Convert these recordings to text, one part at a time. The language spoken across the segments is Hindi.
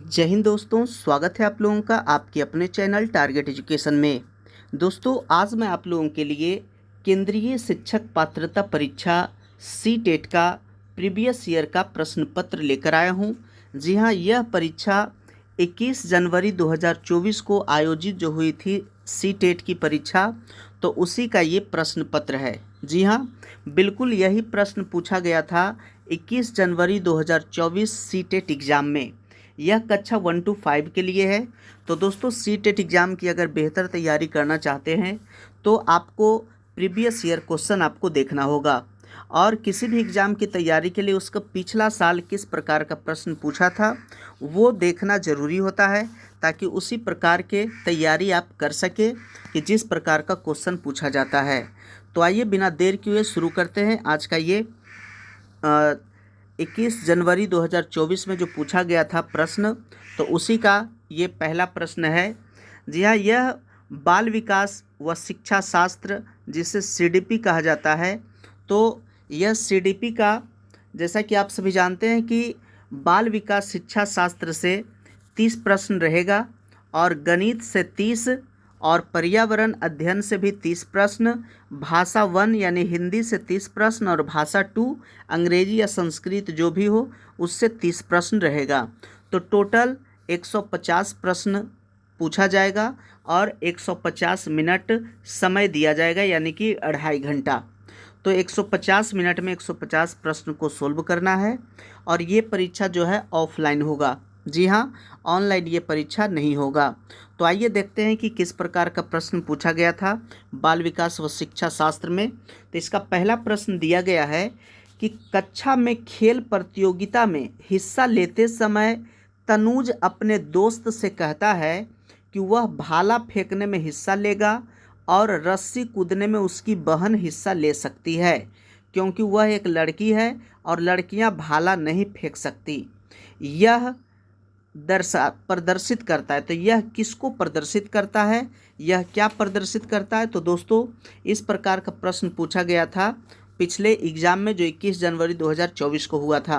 जय हिंद दोस्तों, स्वागत है आप लोगों का आपके अपने चैनल टारगेट एजुकेशन में। दोस्तों, आज मैं आप लोगों के लिए केंद्रीय शिक्षक पात्रता परीक्षा सी-टेट का प्रीवियस ईयर का प्रश्न पत्र लेकर आया हूं। जी हां, यह परीक्षा 21 जनवरी 2024 को आयोजित जो हुई थी सी-टेट की परीक्षा, तो उसी का ये प्रश्न पत्र है। जी हां, बिल्कुल यही प्रश्न पूछा गया था 21 जनवरी 2024 सी-टेट एग्ज़ाम में। यह कक्षा 1 to 5 के लिए है। तो दोस्तों, सी-टेट एग्ज़ाम की अगर बेहतर तैयारी करना चाहते हैं तो आपको प्रीवियस ईयर क्वेश्चन आपको देखना होगा, और किसी भी एग्ज़ाम की तैयारी के लिए उसका पिछला साल किस प्रकार का प्रश्न पूछा था वो देखना ज़रूरी होता है, ताकि उसी प्रकार के तैयारी आप कर सके कि जिस प्रकार का क्वेश्चन पूछा जाता है। तो आइए बिना देर किए शुरू करते हैं आज का ये 21 जनवरी 2024 में जो पूछा गया था प्रश्न, तो उसी का ये पहला प्रश्न है। जी हाँ, यह बाल विकास व शिक्षा शास्त्र जिसे सीडीपी कहा जाता है, तो यह सीडीपी का, जैसा कि आप सभी जानते हैं कि बाल विकास शिक्षा शास्त्र से 30 प्रश्न रहेगा, और गणित से 30, और पर्यावरण अध्ययन से भी 30 प्रश्न, भाषा 1 यानी हिंदी से 30 प्रश्न, और भाषा 2 अंग्रेजी या संस्कृत जो भी हो उससे 30 प्रश्न रहेगा। तो टोटल 150 प्रश्न पूछा जाएगा और 150 मिनट समय दिया जाएगा, यानी कि 2.5 घंटा। तो 150 मिनट में 150 प्रश्न को सोल्व करना है, और ये परीक्षा जो है ऑफलाइन होगा। जी हाँ, ऑनलाइन ये परीक्षा नहीं होगा। तो आइए देखते हैं कि किस प्रकार का प्रश्न पूछा गया था बाल विकास व शिक्षा शास्त्र में। तो इसका पहला प्रश्न दिया गया है कि कक्षा में खेल प्रतियोगिता में हिस्सा लेते समय तनुज अपने दोस्त से कहता है कि वह भाला फेंकने में हिस्सा लेगा और रस्सी कूदने में उसकी बहन हिस्सा ले सकती है, क्योंकि वह एक लड़की है और लड़कियां भाला नहीं फेंक सकती। यह प्रदर्शित करता है। तो यह किसको प्रदर्शित करता है, यह क्या प्रदर्शित करता है? तो दोस्तों, इस प्रकार का प्रश्न पूछा गया था पिछले एग्जाम में जो 21 जनवरी 2024 को हुआ था।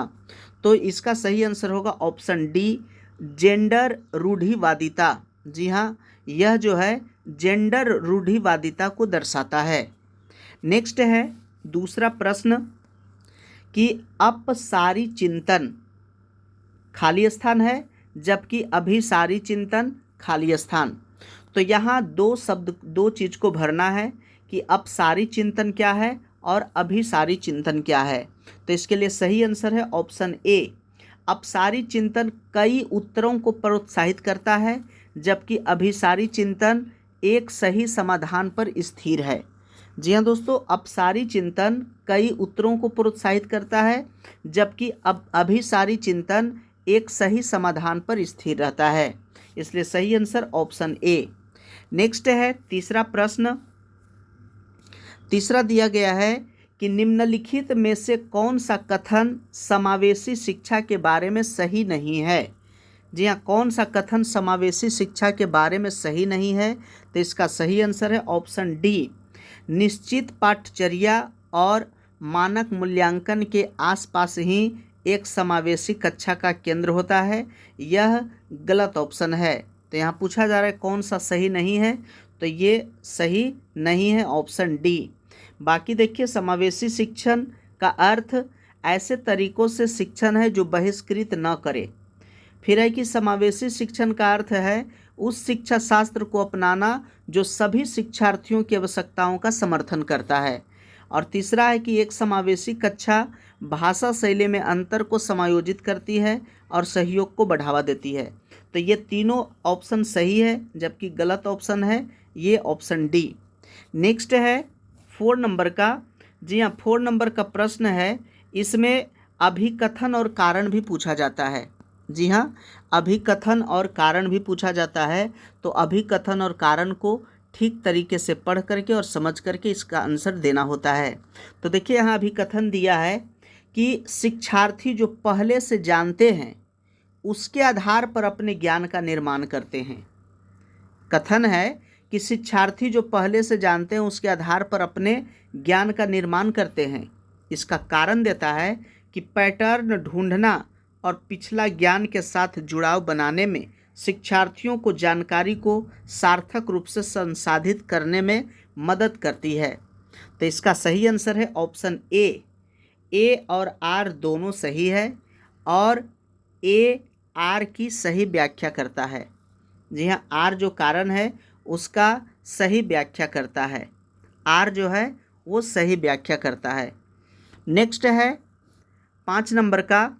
तो इसका सही आंसर होगा ऑप्शन डी, जेंडर रूढ़िवादिता। जी हाँ, यह जो है जेंडर रूढ़िवादिता को दर्शाता है। नेक्स्ट है दूसरा प्रश्न कि अपसारी चिंतन खाली स्थान है, जबकि अभिसारी चिंतन खाली स्थान। तो यहाँ दो चीज़ को भरना है कि अपसारी चिंतन क्या है और अभिसारी चिंतन क्या है। तो इसके लिए सही आंसर है ऑप्शन ए, अपसारी चिंतन कई उत्तरों को प्रोत्साहित करता है, जबकि अभिसारी चिंतन एक सही समाधान पर स्थिर है। जी हाँ दोस्तों, अपसारी चिंतन कई उत्तरों को प्रोत्साहित करता है, जबकि अभिसारी चिंतन एक सही समाधान पर स्थिर रहता है। इसलिए सही आंसर ऑप्शन ए। नेक्स्ट है तीसरा प्रश्न। तीसरा दिया गया है कि निम्नलिखित में से कौन सा कथन समावेशी शिक्षा के बारे में सही नहीं है। जी हाँ, कौन सा कथन समावेशी शिक्षा के बारे में सही नहीं है? तो इसका सही आंसर है ऑप्शन डी, निश्चित पाठचर्या और मानक मूल्यांकन के आसपास ही एक समावेशी कक्षा का केंद्र होता है। यह गलत ऑप्शन है। तो यहाँ पूछा जा रहा है कौन सा सही नहीं है, तो ये सही नहीं है ऑप्शन डी। बाकी देखिए, समावेशी शिक्षण का अर्थ ऐसे तरीकों से शिक्षण है जो बहिष्कृत न करे। फिर है कि समावेशी शिक्षण का अर्थ है उस शिक्षा शास्त्र को अपनाना जो सभी शिक्षार्थियों की आवश्यकताओं का समर्थन करता है। और तीसरा है कि एक समावेशी कक्षा भाषा शैली में अंतर को समायोजित करती है और सहयोग को बढ़ावा देती है। तो ये तीनों ऑप्शन सही है, जबकि गलत ऑप्शन है ये ऑप्शन डी। नेक्स्ट है 4 नंबर का। जी हाँ, 4 नंबर का प्रश्न है, इसमें अभिकथन और कारण भी पूछा जाता है। जी हाँ, अभिकथन और कारण भी पूछा जाता है। तो अभिकथन और कारण को ठीक तरीके से पढ़ करके और समझ करके इसका आंसर देना होता है। तो देखिए, यहाँ अभिकथन दिया है कि शिक्षार्थी जो पहले से जानते हैं उसके आधार पर अपने ज्ञान का निर्माण करते हैं। कथन है कि शिक्षार्थी जो पहले से जानते हैं उसके आधार पर अपने ज्ञान का निर्माण करते हैं। इसका कारण देता है कि पैटर्न ढूंढना और पिछला ज्ञान के साथ जुड़ाव बनाने में शिक्षार्थियों को जानकारी को सार्थक रूप से संसाधित करने में मदद करती है। तो इसका सही आंसर है ऑप्शन ए और आर दोनों सही है और ए आर की सही व्याख्या करता है। जी हाँ, आर जो कारण है उसका सही व्याख्या करता है, आर जो है वो सही व्याख्या करता है। नेक्स्ट है 5 नंबर का,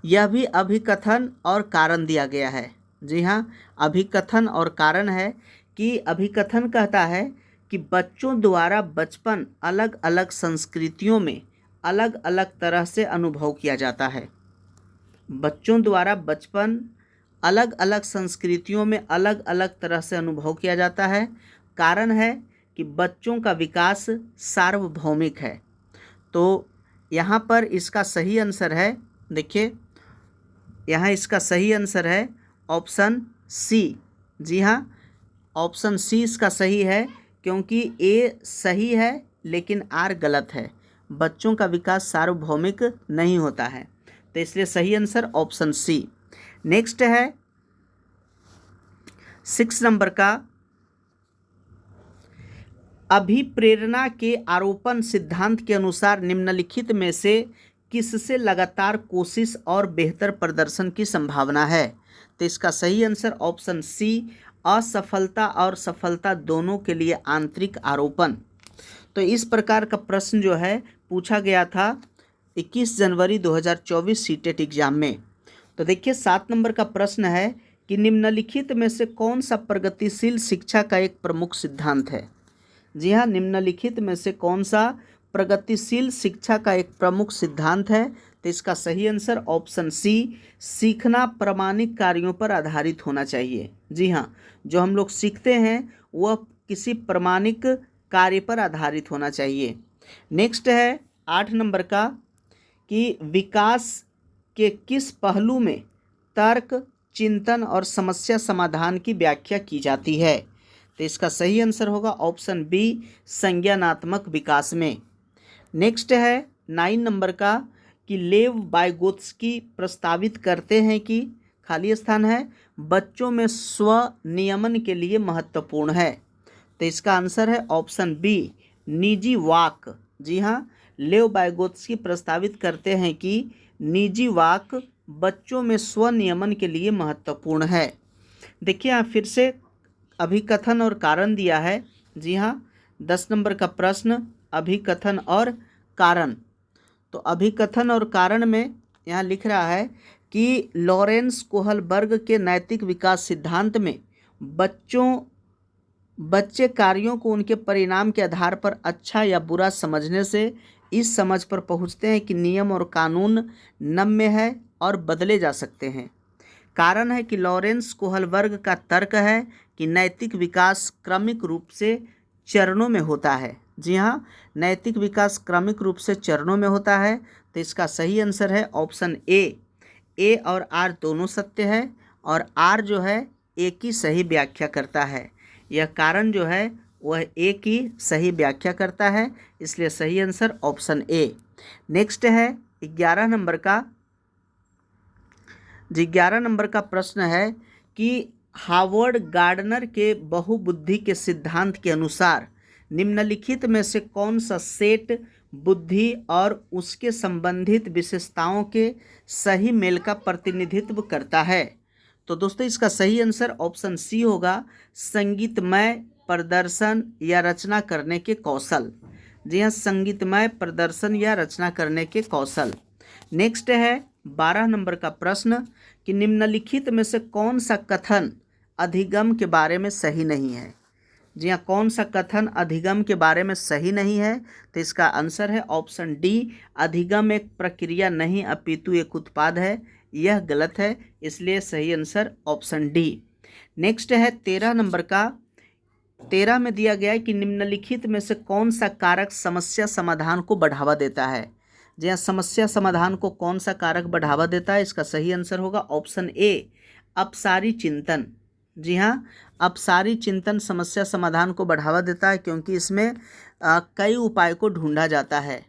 यह भी अभिकथन और कारण दिया गया है। जी हाँ, अभिकथन और कारण है कि अभिकथन कहता है कि बच्चों द्वारा बचपन अलग अलग संस्कृतियों में अलग अलग तरह से अनुभव किया जाता है। बच्चों द्वारा बचपन अलग अलग संस्कृतियों में अलग अलग तरह से अनुभव किया जाता है। कारण है कि बच्चों का विकास सार्वभौमिक है। तो यहाँ पर इसका सही आंसर है, देखिए यहाँ इसका सही आंसर है ऑप्शन सी। जी हाँ, ऑप्शन सी इसका सही है क्योंकि ए सही है लेकिन आर गलत है। बच्चों का विकास सार्वभौमिक नहीं होता है, तो इसलिए सही आंसर ऑप्शन सी। नेक्स्ट है 6 नंबर का, अभिप्रेरणा के आरोपण सिद्धांत के अनुसार निम्नलिखित में से किससे लगातार कोशिश और बेहतर प्रदर्शन की संभावना है। तो इसका सही आंसर ऑप्शन सी, असफलता और सफलता दोनों के लिए आंतरिक आरोपण। तो इस प्रकार का प्रश्न जो है पूछा गया था 21 जनवरी 2024 सीटेट एग्जाम में। तो देखिए 7 नंबर का प्रश्न है कि निम्नलिखित में से कौन सा प्रगतिशील शिक्षा का एक प्रमुख सिद्धांत है। जी हाँ, निम्नलिखित में से कौन सा प्रगतिशील शिक्षा का एक प्रमुख सिद्धांत है। तो इसका सही आंसर ऑप्शन सी, सीखना प्रामाणिक कार्यों पर आधारित होना चाहिए। जी हाँ, जो हम लोग सीखते हैं वह किसी प्रामाणिक कार्य पर आधारित होना चाहिए। नेक्स्ट है 8 नंबर का कि विकास के किस पहलू में तर्क, चिंतन और समस्या समाधान की व्याख्या की जाती है। तो इसका सही आंसर होगा ऑप्शन बी, संज्ञानात्मक विकास में। नेक्स्ट है 9 नंबर का कि लेव वाइगोत्स्की प्रस्तावित करते हैं कि खाली स्थान है बच्चों में स्व नियमन के लिए महत्वपूर्ण है। तो इसका आंसर है ऑप्शन बी, निजी वाक। जी हाँ, लेव वाइगोत्स्की प्रस्तावित करते हैं कि निजी वाक बच्चों में स्व नियमन के लिए महत्वपूर्ण है। देखिए यहाँ फिर से अभिकथन और कारण दिया है। जी हाँ, 10 नंबर का प्रश्न अभिकथन और कारण। तो अभिकथन और कारण में यहाँ लिख रहा है कि लॉरेंस कोहलबर्ग के नैतिक विकास सिद्धांत में बच्चे कार्यों को उनके परिणाम के आधार पर अच्छा या बुरा समझने से इस समझ पर पहुँचते हैं कि नियम और कानून नम्य है और बदले जा सकते हैं। कारण है कि लॉरेंस कोहलबर्ग का तर्क है कि नैतिक विकास क्रमिक रूप से चरणों में होता है। जी हाँ, नैतिक विकास क्रमिक रूप से चरणों में होता है। तो इसका सही आंसर है ऑप्शन ए और आर दोनों सत्य है और आर जो है ए की सही व्याख्या करता है। यह कारण जो है वह ए की सही व्याख्या करता है, इसलिए सही आंसर ऑप्शन ए। नेक्स्ट है 11 नंबर का। जी 11 नंबर का प्रश्न है कि हावर्ड गार्डनर के बहुबुद्धि के सिद्धांत के अनुसार निम्नलिखित में से कौन सा सेट बुद्धि और उसके संबंधित विशेषताओं के सही मेल का प्रतिनिधित्व करता है। तो दोस्तों इसका सही आंसर ऑप्शन सी होगा, संगीतमय प्रदर्शन या रचना करने के कौशल। जी हाँ, संगीतमय प्रदर्शन या रचना करने के कौशल। नेक्स्ट है 12 नंबर का प्रश्न कि निम्नलिखित में से कौन सा कथन अधिगम के बारे में सही नहीं है। जी हाँ, कौन सा कथन अधिगम के बारे में सही नहीं है। तो इसका आंसर है ऑप्शन डी, अधिगम एक प्रक्रिया नहीं अपितु एक उत्पाद है। यह गलत है, इसलिए सही आंसर ऑप्शन डी। नेक्स्ट है 13 नंबर का। 13 में दिया गया है कि निम्नलिखित में से कौन सा कारक समस्या समाधान को बढ़ावा देता है। जी हाँ, समस्या समाधान को कौन सा कारक बढ़ावा देता है। इसका सही आंसर होगा ऑप्शन ए, अपसारी चिंतन। जी हाँ, अपसारी चिंतन समस्या समाधान को बढ़ावा देता है क्योंकि इसमें कई उपाय को ढूंढा जाता है।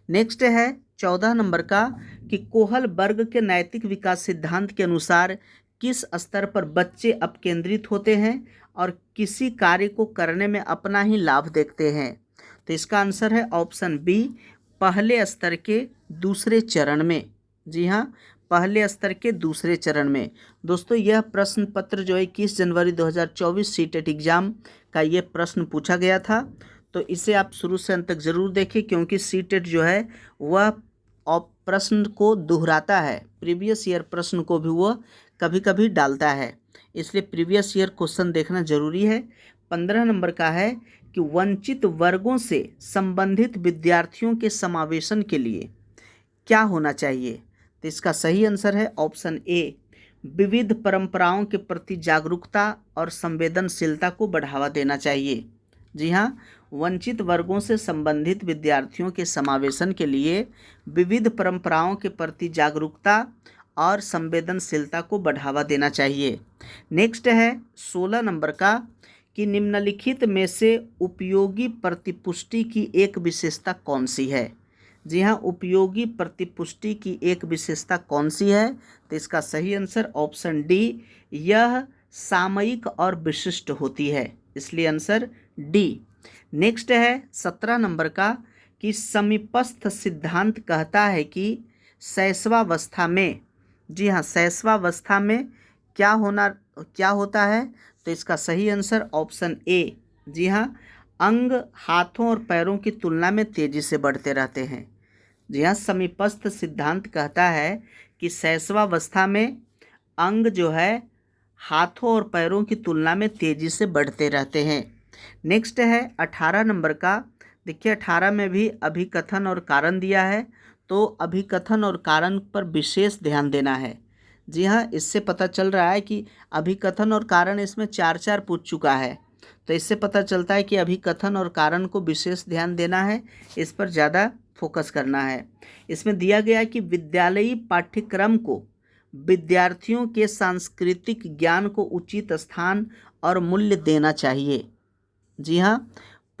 नेक्स्ट है 14 नंबर का कि कोहलबर्ग के नैतिक विकास सिद्धांत के अनुसार किस स्तर पर बच्चे अपकेंद्रित होते हैं और किसी कार्य को करने में अपना ही लाभ देखते हैं। तो इसका आंसर है ऑप्शन बी, पहले स्तर के दूसरे चरण में। जी हाँ, पहले स्तर के दूसरे चरण में। दोस्तों, यह प्रश्न पत्र जो है 21 जनवरी 2024 सीटेट एग्जाम का ये प्रश्न पूछा गया था। तो इसे आप शुरू से अंत तक जरूर देखें, क्योंकि सीटेट जो है वह प्रश्न को दोहराता है, प्रीवियस ईयर प्रश्न को भी वह कभी कभी डालता है, इसलिए प्रीवियस ईयर क्वेश्चन देखना जरूरी है। 15 नंबर का है कि वंचित वर्गों से संबंधित विद्यार्थियों के समावेशन के लिए क्या होना चाहिए। तो इसका सही आंसर है ऑप्शन ए, विविध परंपराओं के प्रति जागरूकता और संवेदनशीलता को बढ़ावा देना चाहिए। जी हाँ, वंचित वर्गों से संबंधित विद्यार्थियों के समावेशन के लिए विविध परंपराओं के प्रति जागरूकता और संवेदनशीलता को बढ़ावा देना चाहिए। नेक्स्ट है 16 नंबर का कि निम्नलिखित में से उपयोगी प्रतिपुष्टि की एक विशेषता कौन सी है। जी हाँ, उपयोगी प्रतिपुष्टि की एक विशेषता कौन सी है। तो इसका सही आंसर ऑप्शन डी, यह सामयिक और विशिष्ट होती है, इसलिए आंसर डी। नेक्स्ट है 17 नंबर का कि समीपस्थ सिद्धांत कहता है कि शैशवावस्था में, जी हाँ, शैशवावस्था में क्या होता है। तो इसका सही आंसर ऑप्शन ए, जी हाँ, अंग हाथों और पैरों की तुलना में तेजी से बढ़ते रहते हैं। जी हाँ, समीपस्थ सिद्धांत कहता है कि शैशवावस्था में अंग जो है हाथों और पैरों की तुलना में तेजी से बढ़ते रहते हैं। नेक्स्ट है 18 नंबर का। देखिए 18 में भी अभिकथन और कारण दिया है, तो अभिकथन और कारण पर विशेष ध्यान देना है। जी हाँ, इससे पता चल रहा है कि अभिकथन और कारण इसमें 4 पूछ चुका है, तो इससे पता चलता है कि अभिकथन और कारण को विशेष ध्यान देना है, इस पर ज़्यादा फोकस करना है। इसमें दिया गया है कि विद्यालयी पाठ्यक्रम को विद्यार्थियों के सांस्कृतिक ज्ञान को उचित स्थान और मूल्य देना चाहिए। जी हाँ,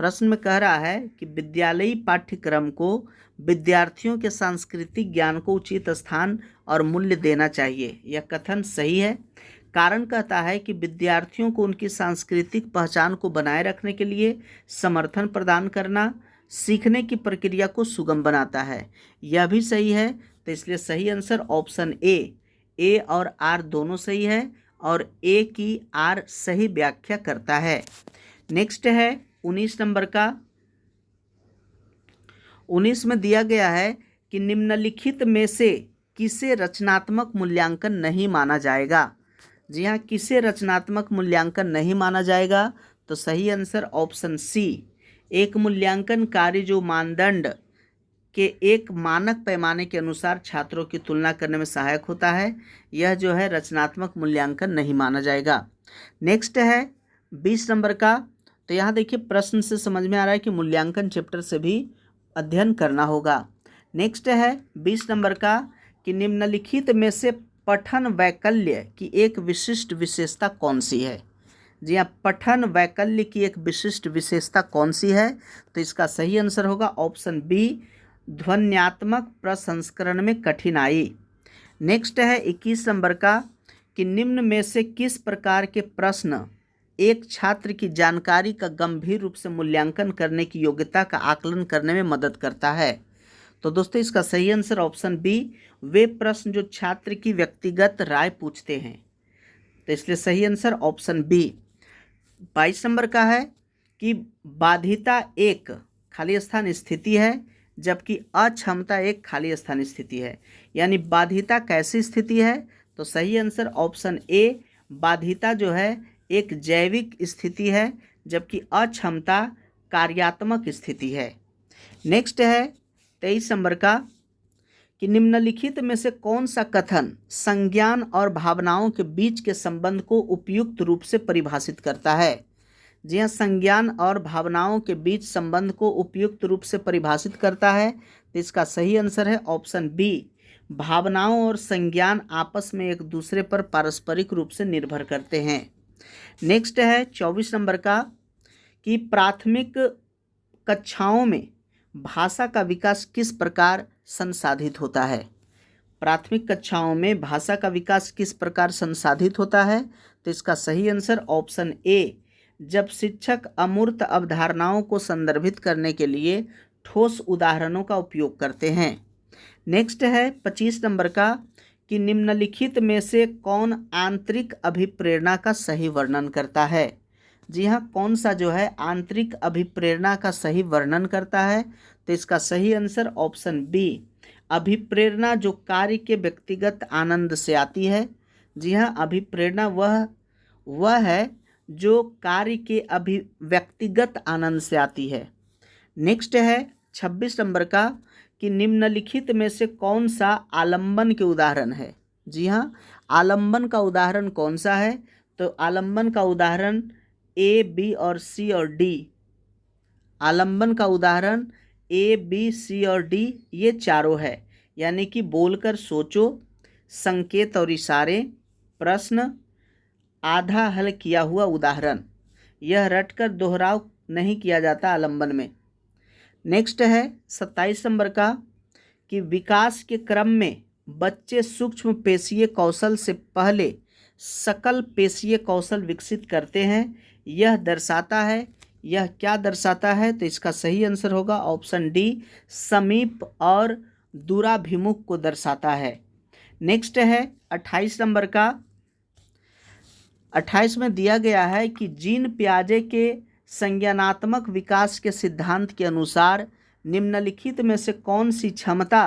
प्रश्न में कह रहा है कि विद्यालयी पाठ्यक्रम को विद्यार्थियों के सांस्कृतिक ज्ञान को उचित स्थान और मूल्य देना चाहिए। यह कथन सही है। कारण कहता है कि विद्यार्थियों को उनकी सांस्कृतिक पहचान को बनाए रखने के लिए समर्थन प्रदान करना सीखने की प्रक्रिया को सुगम बनाता है। यह भी सही है, तो इसलिए सही आंसर ऑप्शन ए और आर दोनों सही है, और ए की आर सही व्याख्या करता है। नेक्स्ट है 19 नंबर का। 19 में दिया गया है कि निम्नलिखित में से किसे रचनात्मक मूल्यांकन नहीं माना जाएगा। जी हाँ, किसे रचनात्मक मूल्यांकन नहीं माना जाएगा। तो सही आंसर ऑप्शन सी, एक मूल्यांकन कार्य जो मानदंड के एक मानक पैमाने के अनुसार छात्रों की तुलना करने में सहायक होता है, यह जो है रचनात्मक मूल्यांकन नहीं माना जाएगा। नेक्स्ट है 20 नंबर का। तो यहाँ देखिए प्रश्न से समझ में आ रहा है कि मूल्यांकन चैप्टर से भी अध्ययन करना होगा। नेक्स्ट है 20 नंबर का कि निम्नलिखित में से पठन वैकल्य की एक विशिष्ट विशेषता कौन सी है। जी हाँ, पठन वैकल्य की एक विशिष्ट विशेषता कौन सी है। तो इसका सही आंसर होगा ऑप्शन बी, ध्वन्यात्मक प्रसंस्करण में कठिनाई। नेक्स्ट है 21 नंबर का कि निम्न में से किस प्रकार के प्रश्न एक छात्र की जानकारी का गंभीर रूप से मूल्यांकन करने की योग्यता का आकलन करने में मदद करता है। तो दोस्तों इसका सही आंसर ऑप्शन बी, वे प्रश्न जो छात्र की व्यक्तिगत राय पूछते हैं। तो इसलिए सही आंसर ऑप्शन बी। 22 नंबर का है कि बाधिता एक खाली स्थान स्थिति है जबकि अक्षमता एक खाली स्थान स्थिति है, यानी बाधिता कैसी स्थिति है। तो सही आंसर ऑप्शन ए, बाधिता जो है एक जैविक स्थिति है जबकि अक्षमता कार्यात्मक स्थिति है। नेक्स्ट है 23 नंबर का कि निम्नलिखित में से कौन सा कथन संज्ञान और भावनाओं के बीच के संबंध को उपयुक्त रूप से परिभाषित करता है। जी हाँ, संज्ञान और भावनाओं के बीच संबंध को उपयुक्त रूप से परिभाषित करता है। तो इसका सही आंसर है ऑप्शन बी, भावनाओं और संज्ञान आपस में एक दूसरे पर पारस्परिक रूप से निर्भर करते हैं। नेक्स्ट है 24 नंबर का कि प्राथमिक कक्षाओं में भाषा का विकास किस प्रकार संसाधित होता है। प्राथमिक कक्षाओं में भाषा का विकास किस प्रकार संसाधित होता है? तो इसका सही आंसर ऑप्शन ए, जब शिक्षक अमूर्त अवधारणाओं को संदर्भित करने के लिए ठोस उदाहरणों का उपयोग करते हैं। नेक्स्ट है 25 नंबर का कि निम्नलिखित में से कौन आंतरिक अभिप्रेरणा का सही वर्णन करता है? जी हाँ, कौन सा जो है आंतरिक अभिप्रेरणा का सही वर्णन करता है? तो इसका सही आंसर ऑप्शन बी, अभिप्रेरणा जो कार्य के व्यक्तिगत आनंद से आती है। जी हाँ, अभिप्रेरणा वह है जो कार्य के व्यक्तिगत आनंद से आती है। नेक्स्ट है 26 नंबर का कि निम्नलिखित में से कौन सा आलंबन के उदाहरण है? जी हाँ, आलंबन का उदाहरण कौन सा है? तो आलंबन का उदाहरण ए, बी और सी और डी। आलंबन का उदाहरण ए, बी, सी और डी ये चारों है। यानी कि बोलकर सोचो, संकेत और इशारे, प्रश्न, आधा हल किया हुआ उदाहरण। यह रटकर दोहराव नहीं किया जाता आलंबन में। नेक्स्ट है 27 नंबर का कि विकास के क्रम में बच्चे सूक्ष्म पेशीय कौशल से पहले सकल पेशीय कौशल विकसित करते हैं। यह क्या दर्शाता है? तो इसका सही आंसर होगा ऑप्शन डी, समीप और दूराभिमुख को दर्शाता है। नेक्स्ट है 28 नंबर का। 28 में दिया गया है कि जीन पियाजे के संज्ञानात्मक विकास के सिद्धांत के अनुसार निम्नलिखित में से कौन सी क्षमता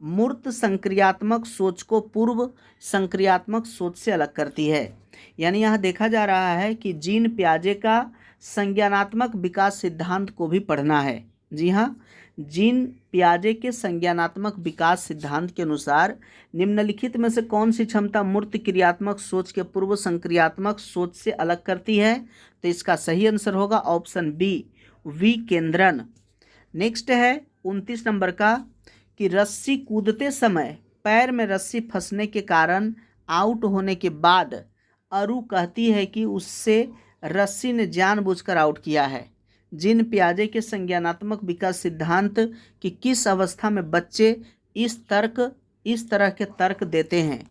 मूर्त संक्रियात्मक सोच को पूर्व संक्रियात्मक सोच से अलग करती है? यानी यहाँ देखा जा रहा है कि जीन पियाजे का संज्ञानात्मक विकास सिद्धांत को भी पढ़ना है। जी हाँ, जीन पियाजे के संज्ञानात्मक विकास सिद्धांत के अनुसार निम्नलिखित में से कौन सी क्षमता मूर्त क्रियात्मक सोच के पूर्व संक्रियात्मक सोच से अलग करती है? तो इसका सही आंसर होगा ऑप्शन बी, विकेंद्रण। नेक्स्ट है 29 नंबर का कि रस्सी कूदते समय पैर में रस्सी फंसने के कारण आउट होने के बाद अरु कहती है कि उससे रस्सी ने जानबूझकर आउट किया है। जीन पियाजे के संज्ञानात्मक विकास सिद्धांत की किस अवस्था में बच्चे इस तरह के तर्क देते हैं?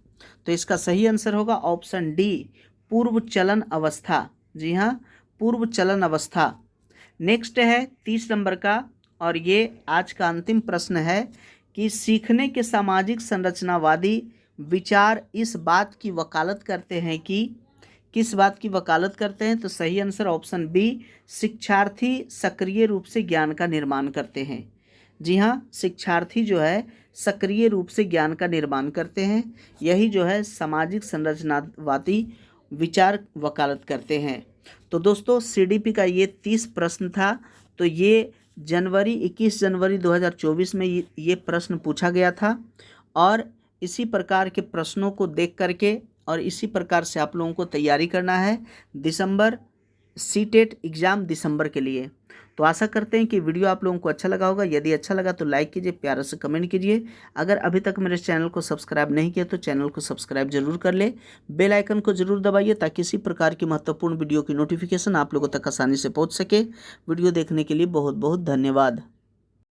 तो इसका सही आंसर होगा ऑप्शन डी, पूर्व चलन अवस्था। जी हाँ, पूर्व चलन अवस्था। नेक्स्ट है 30 नंबर का और ये आज का अंतिम प्रश्न है कि सीखने के सामाजिक संरचनावादी विचार इस बात की वकालत करते हैं कि किस बात की वकालत करते हैं? तो सही आंसर ऑप्शन बी, शिक्षार्थी सक्रिय रूप से ज्ञान का निर्माण करते हैं। जी हाँ, शिक्षार्थी जो है सक्रिय रूप से ज्ञान का निर्माण करते हैं। यही जो है सामाजिक संरचनावादी विचार वकालत करते हैं। तो दोस्तों सीडीपी का ये 30 प्रश्न था। तो ये 21 जनवरी 2024 में ये प्रश्न पूछा गया था और इसी प्रकार के प्रश्नों को देख करके और इसी प्रकार से आप लोगों को तैयारी करना है दिसंबर सीटेट एग्ज़ाम दिसंबर के लिए। तो आशा करते हैं कि वीडियो आप लोगों को अच्छा लगा होगा। यदि अच्छा लगा तो लाइक कीजिए, प्यारा से कमेंट कीजिए। अगर अभी तक मेरे चैनल को सब्सक्राइब नहीं किया तो चैनल को सब्सक्राइब जरूर कर ले, बेल आइकन को जरूर दबाइए ताकि इसी प्रकार की महत्वपूर्ण वीडियो की नोटिफिकेशन आप लोगों तक आसानी से पहुँच सके। वीडियो देखने के लिए बहुत बहुत धन्यवाद।